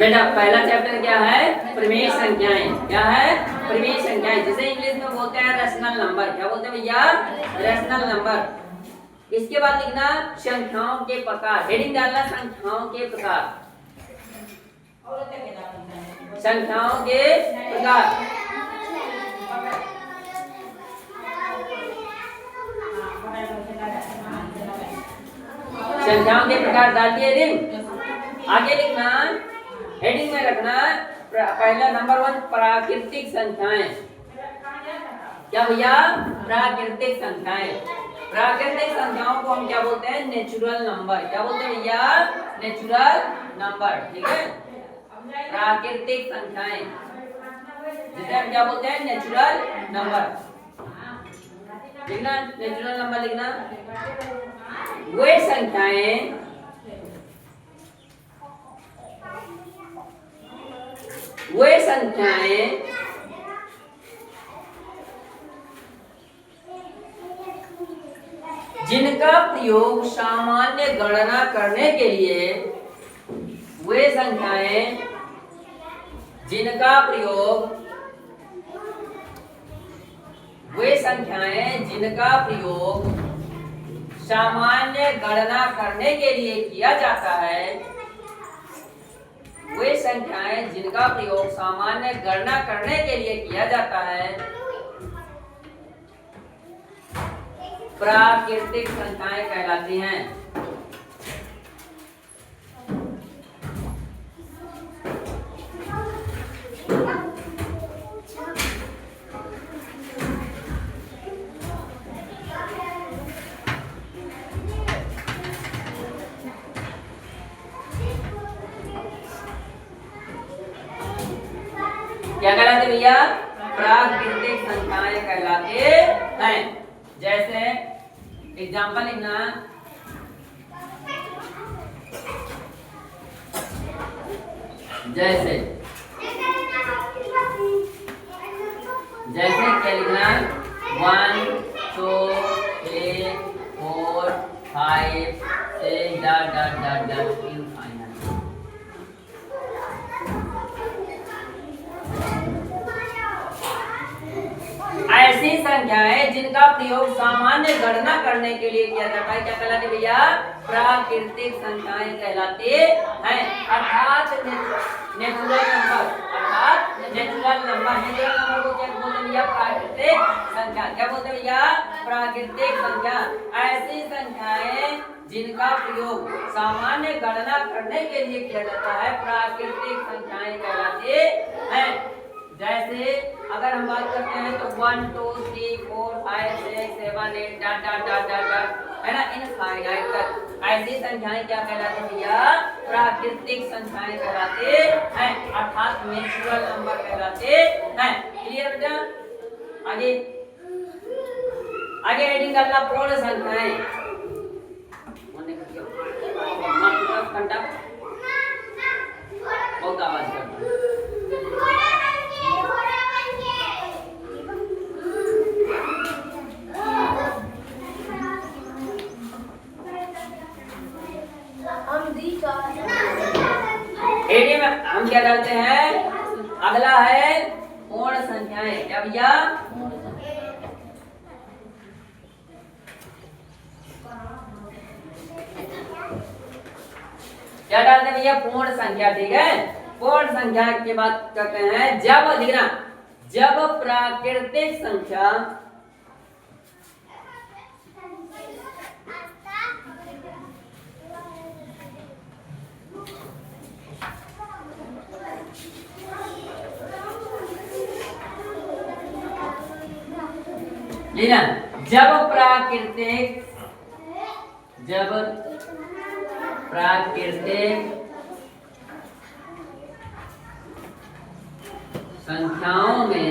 बेटा पहला चैप्टर क्या है? प्रमेय संख्याएं। क्या है? प्रमेय संख्याएं, जिसे इंग्लिश में बोलते हैं रैशनल नंबर। क्या बोलते हैं भैया? Rational number. इसके बाद लिखना संख्याओं के प्रकार। हेडिंग डालना संख्याओं के प्रकार। संख्याओं के प्रकार। संख्याओं के प्रकार डालिए हेडिंग। आगे लिखना हेडिंग में रखना पहला नंबर 1 प्राकृतिक संख्याएं। क्या भैया? प्राकृतिक संख्याएं। प्राकृतिक संख्याओं को हम क्या बोलते हैं? Natural number. क्या बोलते हैं भैया? Natural number. ठीक है, प्राकृतिक संख्याएं जिसे हम क्या बोलते हैं? Natural number. लिखना नेचुरल नंबर लिखना वे संख्याएं जिनका प्रयोग सामान्य गणना करने के लिए वे संख्याएं जिनका प्रयोग सामान्य गणना करने के लिए किया जाता है। वे संख्याएं जिनका प्रयोग सामान्य गणना करने के लिए किया जाता है प्राकृतिक संख्याएं कहलाती हैं। क्या कहलाते भैया? प्राकृतिक संख्याएं कहलाते हैं। जैसे एग्जाम्पल लिखना जैसे क्या लिखना? 1 2 3 4 5 6 dot dot dot dot infinite. ऐसी संख्याएं जिनका प्रयोग सामान्य गणना करने के लिए किया जाता है क्या कहलाते भैया? प्राकृतिक संख्याएं कहलाते हैं। अर्थात नेचुरल नंबर। नेचुरल नंबर को क्या बोलते हैं भैया? प्राकृतिक संख्या। क्या बोलते हैं भैया? प्राकृतिक संख्या। ऐसी संख्याएं जिनका प्रयोग सामान्य गणना करने के लिए किया जाता है प्राकृतिक संख्याएं कहलाते हैं। जैसे अगर हम बात करते हैं तो 1 2 3 4 5 6 7 8 dot dot dot dot dot है ना, इनफाइनाइट तक। ऐसी संख्याएं क्या कहलाती है भैया? प्राकृतिक संख्याएं कहलाते हैं, अर्थात नेचुरल नंबर कहलाते हैं। क्लियर बेटा? आगे हेडिंग डालना पूर्ण संख्याएं। बहुत आवाज करता है। एडी में हम क्या डालते हैं? अगला है पूर्ण संख्याएं। क्या भैया? क्या डालते हैं भैया? पूर्ण संख्या। ठीक है, पूर्ण संख्या की बात करते हैं। जब लिखना जब प्राकृतिक संख्या लेना जब प्राकृतिक संख्याओं के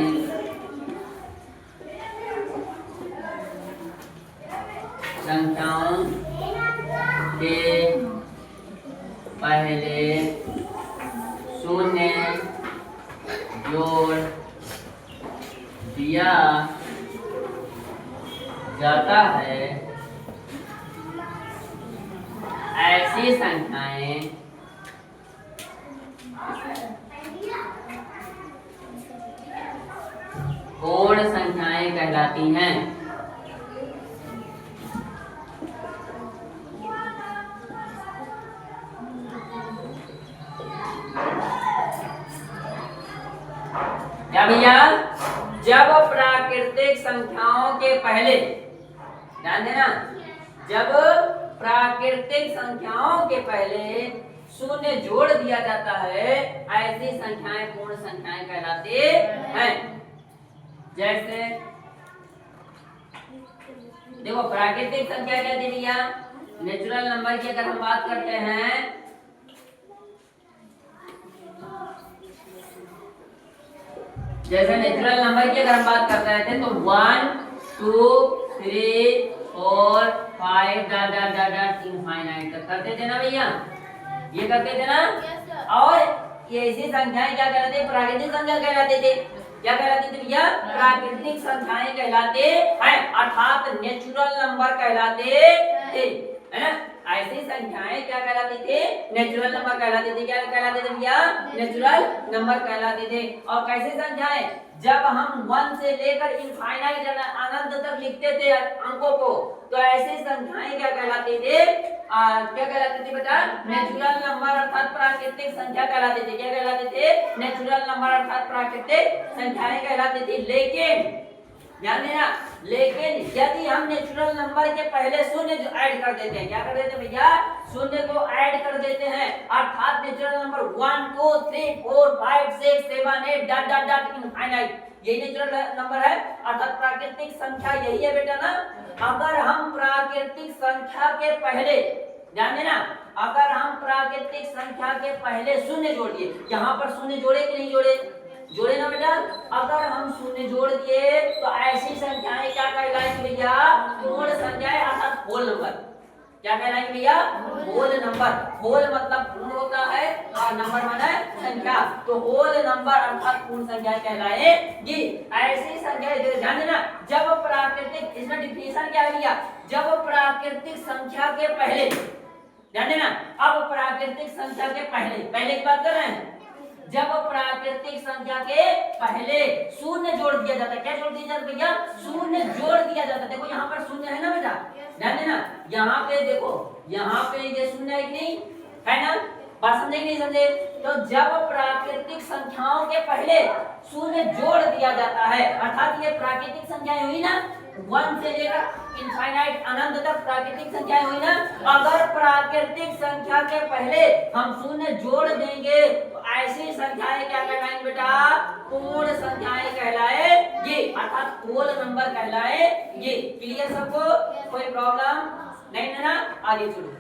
पहले शून्य जोड़ दिया जाता है, ऐसी संख्याएं संख्याएं कहलाती हैं। क्या भैया, जब प्राकृतिक संख्याओं के पहले, ध्यान देना, जब प्राकृतिक संख्याओं के पहले शून्य जोड़ दिया जाता है, ऐसी संख्याएं पूर्ण संख्याएं कहलाती हैं। जैसे देखो, प्राकृतिक संख्या क्या थी भैया, नेचुरल नंबर की अगर हम बात करते हैं, जैसे नेचुरल नंबर की अगर हम बात करते हैं तो 1 2 3 4 5 डॉट इनफाइनाइट तक करते थे ना भैया, ये करते थे ना। और ये ऐसी संख्याएं क्या कहलाते थे, प्राकृतिक संख्या कहलाते थे। क्या कहलाते थे भैया, प्राकृतिक संख्याएं कहलाते हैं, अर्थात नेचुरल नंबर कहलाते थे, है ना। ऐसी संख्याएं क्या कहलाती थे, नेचुरल नंबर कहलाते थे। क्या कहलाते थे भैया, नेचुरल नंबर कहलाते थे। और कैसे संख्याएं, जब हम 1 से लेकर इनफाइनाइट अनंत तक लिखते थे अंकों को, तो ऐसी संख्याएं क्या कहलाती थे, क्या कहलाते थे बेटा, नेचुरल नंबर अर्थात प्राकृतिक संख्या कहलाते थे। क्या कहलाते थे, नेचुरल नंबर अर्थात प्राकृतिक संख्याएं कहलाती थी। लेकिन ध्यान देना, लेकिन यदि हम नेचुरल नंबर के पहले शून्य ऐड कर देते हैं, क्या कर देते हैं भैया, शून्य को ऐड कर देते हैं, अर्थात natural number 1 2 3 4 5 6 7 8 dot dot dot infinite, यही नेचुरल नंबर है, अर्थात प्राकृतिक संख्या यही है बेटा ना। अगर हम प्राकृतिक संख्या के पहले, ध्यान देना, अगर हम प्राकृतिक संख्या के पहले शून्य जोड़ दिए, यहाँ पर शून्य जोड़े कि नहीं जोड़े, जोड़े ना बेटा। अगर हम शून्य जोड़ दिए तो ऐसी संख्याएं क्या कहलाएंगी भैया, पूर्ण संख्याएं अर्थात होल नंबर। क्या कहलाएंगे भैया, होल नंबर। होल मतलब पूर्ण होता है और नंबर माना है संख्या, तो होल नंबर अर्थात पूर्ण संख्याएं कहलाएंगी। ऐसी संख्याएं ध्यान देना, जब प्राकृतिक, इसमें डिफिनेशन क्या है भैया, जब प्राकृतिक संख्या के पहले, ध्यान देना, अब प्राकृतिक संख्या के पहले की बात कर रहे हैं, जब प्राकृतिक संख्या के पहले शून्य जोड़ दिया जाता है। क्या जोड़ दिया जाता है भैया, शून्य जोड़ दिया जाता है। देखो यहाँ पर शून्य है ना बेटा, ध्यान देना, यहाँ पे देखो, यहाँ पे ये शून्य है कि नहीं है ना, बात समझे कि नहीं समझे। तो जब प्राकृतिक संख्याओं के पहले शून्य जोड़ दिया जाता है, अर्थात ये प्राकृतिक संख्याएं हुई ना, 1 से लेकर इनफाइनाइट अनंत तक प्राकृतिक संख्याएं हुई ना। अगर प्राकृतिक संख्या के पहले हम शून्य जोड़ देंगे तो ऐसी संख्याएं क्या कहलाएंगी बेटा, पूर्ण संख्याएं कहलाएंगी, अर्थात होल नंबर कहलाएंगी। क्लियर सबको, कोई प्रॉब्लम नहीं है ना, आगे चलो।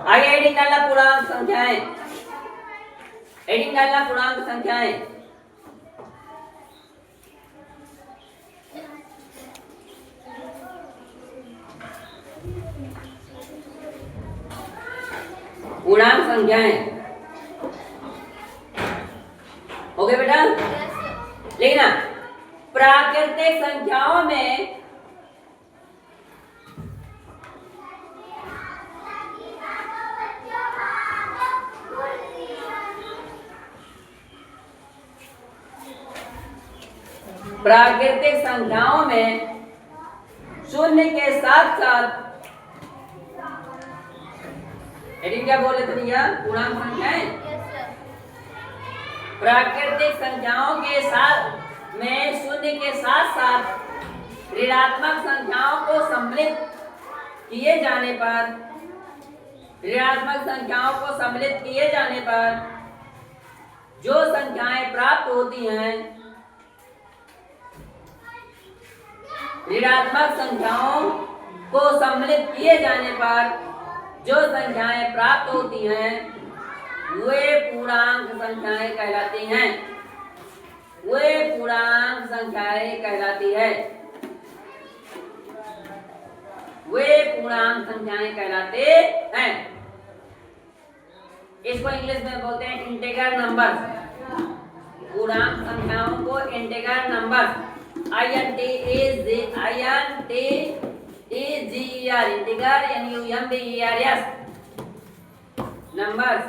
आगे एडिंग डालना पूर्णांक संख्याएं, एडिंग डालना पूर्णांक संख्याएं। पूर्णांक संख्याएं हो गए बेटा। लेकिन ना, प्राकृतिक संख्याओं में शून्य के साथ साथ, एडिंग क्या बोले थे भैया, पूर्णांक संख्याएं, प्राकृतिक संख्याओं के साथ में शून्य के साथ साथ ऋणात्मक संख्याओं को सम्मिलित किए जाने पर, ऋणात्मक संख्याओं को सम्मिलित किए जाने पर जो संख्याएं प्राप्त होती हैं, ऋणात्मक संख्याओं को सम्मिलित किए जाने पर जो संख्याएं प्राप्त होती हैं वे पूर्णांक संख्याएं कहलाती हैं, वे पूर्णांक संख्याएं कहलाती है, वे पूर्णांक संख्याएं कहलाते हैं। इसको इंग्लिश में बोलते हैं इंटीजर नंबर। पूर्णांक संख्याओं को integer number, INTEGER, integer NUMBERS, numbers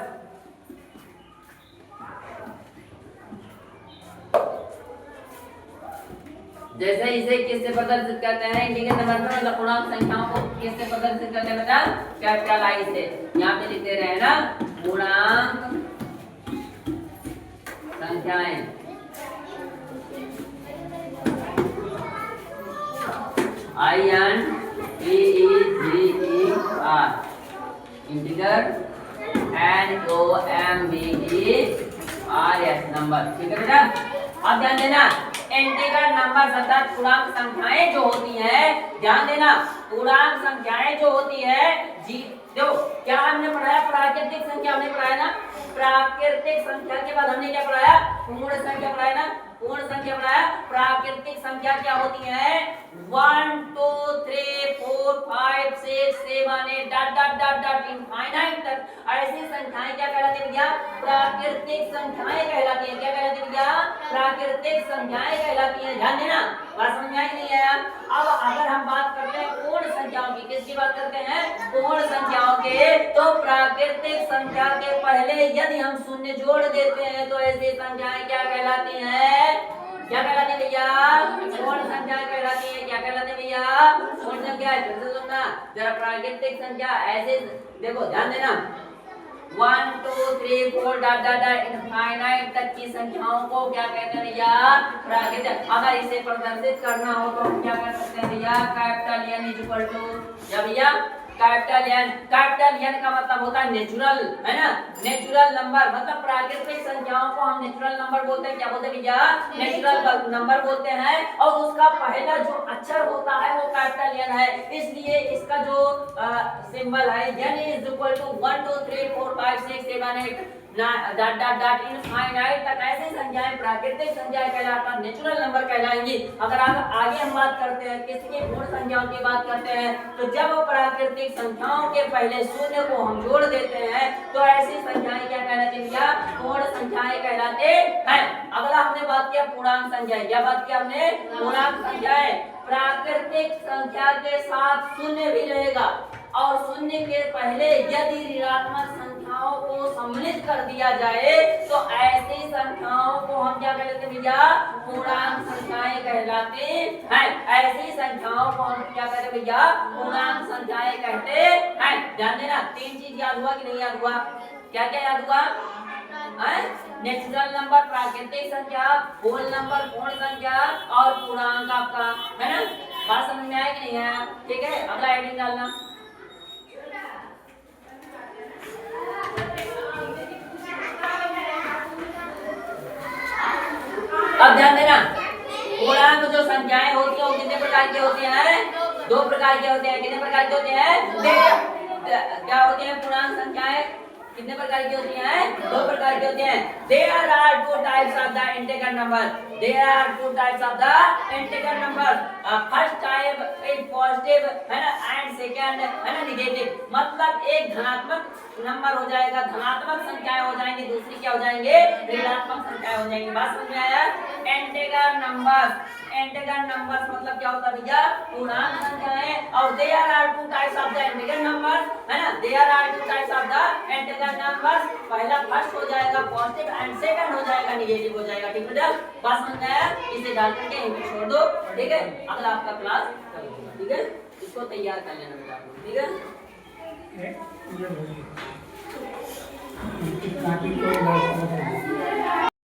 जैसे इसे किससे प्रदर्शित करते हैं, इंटीग्रल नंबर में मतलब पूर्णांक संख्याओं को किससे प्रदर्शित करते हैं बेटा, कैपिटल आई से। यहाँ पे लिख दे रहे हैं ना, पूर्णांक संख्याएं, INTEGER, इंटीग्रल NOMBERS नंबर, ठीक है बेटा। अब ध्यान देना, इंटीग्रल नंबर अर्थात पूर्णांक संख्याएं जो होती हैं, ध्यान देना पूर्णांक संख्याएं जो होती है जी, देखो क्या हमने पढ़ाया, प्राकृतिक संख्या हमने पढ़ाया ना, प्राकृतिक संख्या के बाद हमने क्या पढ़ाया, पूर्ण संख्या पढ़ाया ना, पूर्ण संख्या पढ़ाया। प्राकृतिक संख्या क्या होती है, 1 2 3 4 5 6 7 8 dot dot dot dot infinite तक ऐसी संख्याएं क्या कहलाती है भैया, प्राकृतिक संख्याएं कहलाती है। क्या कहलाती है भैया, प्राकृतिक संख्याएं कहलाती है। ध्यान देना, बात समझ में आई नहीं आया। अब अगर हम बात करते हैं पूर्ण संख्याओं की, किसकी बात करते हैं, पूर्ण संख्याओं के, तो प्राकृतिक संख्या के पहले यदि हम शून्य जोड़ देते हैं तो ऐसी संख्याएं क्या कहलाती हैं, क्या कहलाती है भैया, पूर्ण संख्या कहलाती है। क्या कहलाती है भैया, पूर्ण संख्या। फिर से सुनना जरा, प्राकृतिक संख्या ऐसे देखो, ध्यान देना 1 2 3 4 डॉट डॉट डॉट इनफाइनाइट तक की संख्याओं को क्या कहते हैं भैया, प्राकृतिक। अगर इसे प्रदर्शित करना हो तो हम क्या कर सकते हैं भैया, capital N is equal to, या भैया कैपिटल N, कैपिटल N का मतलब होता है नेचुरल, है ना, नेचुरल नंबर। मतलब प्राकृतिक संख्याओं को हम नेचुरल नंबर बोलते हैं। क्या बोलते हैं भैया, नेचुरल नंबर बोलते हैं। और उसका पहला जो अक्षर होता है वो कैपिटल N है, इसलिए इसका जो सिंबल है N is equal to 1 2 3 4 5 6 7 8 dot dot dot infinite तक ऐसी संख्याएं प्राकृतिक संख्याएं कहलाता है, नेचुरल नंबर कहलाएंगी। अगर आगे हम बात करते हैं किसकी, पूर्ण संख्याओं की बात करते हैं, तो जब प्राकृतिक संख्याओं के पहले शून्य को हम जोड़ देते हैं तो ऐसी संख्याएं क्या कहलाती है भैया, पूर्ण संख्याएं कहलाते हैं। अगला हमने बात किया पूर्णांक संख्याएं। क्या बात किया हमने, पूर्णांक संख्याएं। प्राकृतिक संख्या के साथ शून्य भी रहेगा और शून्य के पहले यदि ऋणात्मक संख्याओं को सम्मिलित कर दिया जाए तो ऐसी संख्याओं को हम क्या कहते हैं भैया, पूर्णांक संख्याएं कहलाते हैं। ऐसी संख्याओं को हम क्या कहते हैं भैया, पूर्णांक संख्याएं कहते हैं। ध्यान देना, तीन चीज याद हुआ कि नहीं याद हुआ, क्या क्या याद हुआ, नेचुरल नंबर, प्राकृतिक संख्या, होल नंबर, पूर्ण संख्या और पूर्णांक आपका, है ना। बात समझ में आया कि नहीं आया, ठीक है। अगला हेडिंग डालना, अब ध्यान देना पूर्णांक जो संख्याएं होती हैं वो कितने प्रकार की होती हैं, दो प्रकार के होते हैं। कितने प्रकार के होते हैं, क्या होते हैं पूर्णांक संख्याएं, कितने प्रकार की होती हैं, दो प्रकार की होती हैं। There are two types of the integer number. There are two types of the integer number. First type is positive है ना, and second है ना negative। मतलब एक धनात्मक नंबर हो जाएगा, धनात्मक संख्याएं हो जाएंगी, दूसरी क्या हो जाएंगे, ऋणात्मक संख्याएं हो जाएंगी। बात समझ में आया। इंटीजर नंबर्स, इंटीजर नंबर्स मतलब क्या होता है भैया, पूर्णांक संख्याएं। और there are two types of the integer numbers, है ना, there are two types of the integer numbers. पहला फर्स्ट हो जाएगा पॉजिटिव एंड सेकंड हो जाएगा नेगेटिव हो जाएगा, ठीक है बेटा। बात समझ में आया, इसे डाल करके यहीं पे छोड़ दो, ठीक है। अगला आपका क्लास करेंगे, ठीक है, इसको तैयार कर लेना बेटा, ठीक है। ये